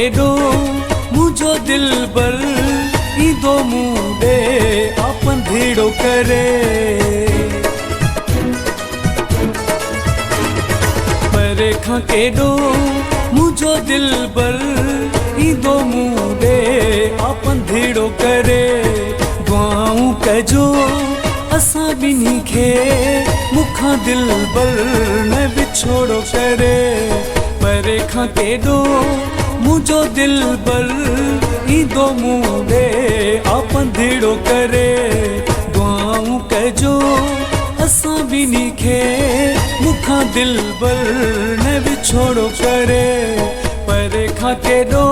केॾो मुंहिंजो दिलबर ईंदो मूं ॾे आपंधेड़ो करे। परे खां केॾो मुंहिंजो दिलबर ईंदो मूं ॾे आपंधेड़ो करे। दुआऊं कजो असां ॿिन्ही खे मूंखां दिलबर न विछोड़ो करे। परे खां केॾो मुंहिंजो दिलबर ईंदो मूं ॾे आपंधेड़ो करे। दुआऊं कजो असां ॿिन्ही खे मूंखां दिलबर न विछोड़ो करे। परे खां केॾो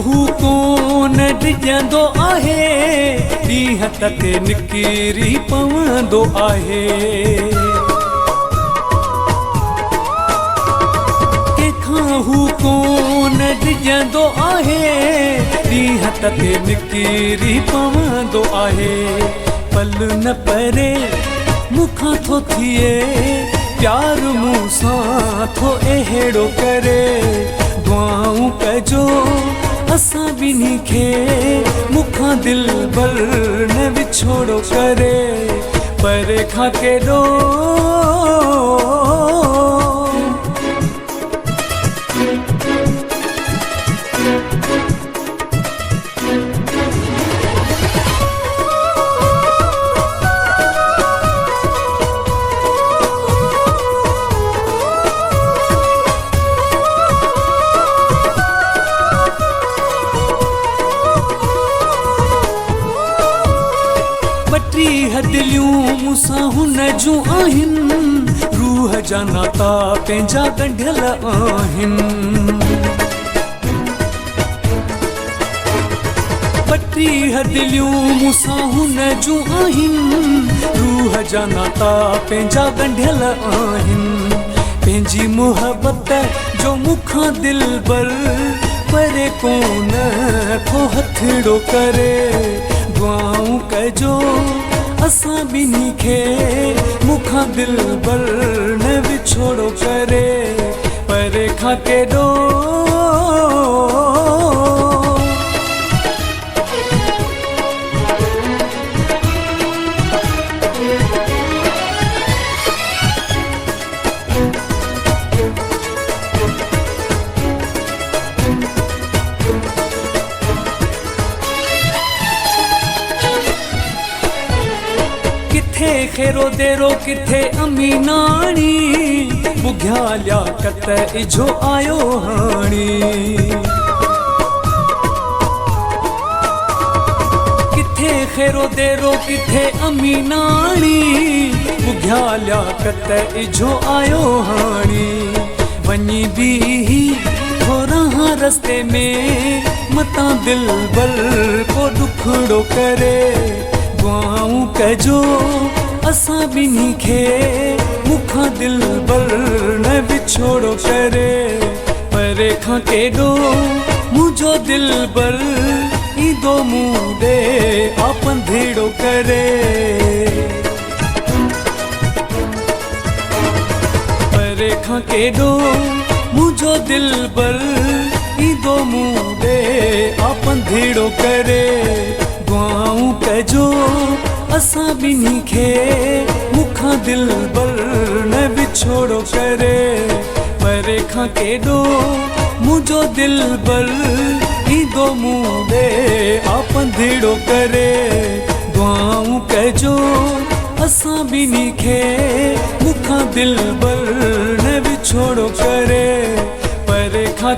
हू कोन डिॼंदो आहे ॾींहं तक निकिरी पवंदो आहे। कंहिंखां हू कोन डिॼंदो आहे ॾींहं तक निकिरी पवंदो आहे। पल न परे मूंखां थो थिए प्यार मूं सां थो अहिड़ो करे। दुआऊं कजो असां ॿिन्ही खे मूंखां दिलबर न विछोड़ो करे। परे खां केॾो दिलियूं मूंसां हुन जूं आहिनि रूह जा नाता पंहिंजा ॻंढियल आहिनि। ॿटीह दिलियूं मूंसां हुन जूं आहिनि रूह जा नाता पंहिंजा ॻंढियल आहिनि। पंहिंजी मुहबत जो मूंखां दिलबर परे कोन थो हथड़ो करे। दुआऊं कजो असां ॿिन्ही खे मूंखां दिलबर न विछोड़ो करे। परे खां केॾो किथे खेरो देरो किथे अमीनाणी बुघिया लियाकत इझो आयो हाणी। किथे खेरो देरो किथे अमीनाणी बुघिया लियाकत इझो आयो हाणी। वञी बि थोरा रस्ते में मतां दिलबर को ॾुखड़ो करे। दुआऊं कजो असां ॿिन्ही खे मूंखां दिलबर न विछोड़ो करे। परे खां केॾो मुंहिंजो दिलबर ईंदो मूं ॾे आपंधेड़ो करे। परे खां केॾो मुंहिंजो दिलबर ईंदो मूं ॾे आपंधेड़ो करे। दुआऊं कजो असां ॿिन्ही खे मूंखां दिलबर न विछोड़ो करे। परे खां केॾो मुंहिंजो दिलबर ईंदो मूं ॾे आपंधेड़ो करे। दुआऊं कजो असां ॿिन्ही खे मूंखां दिलबर न विछोड़ो करे। परे खां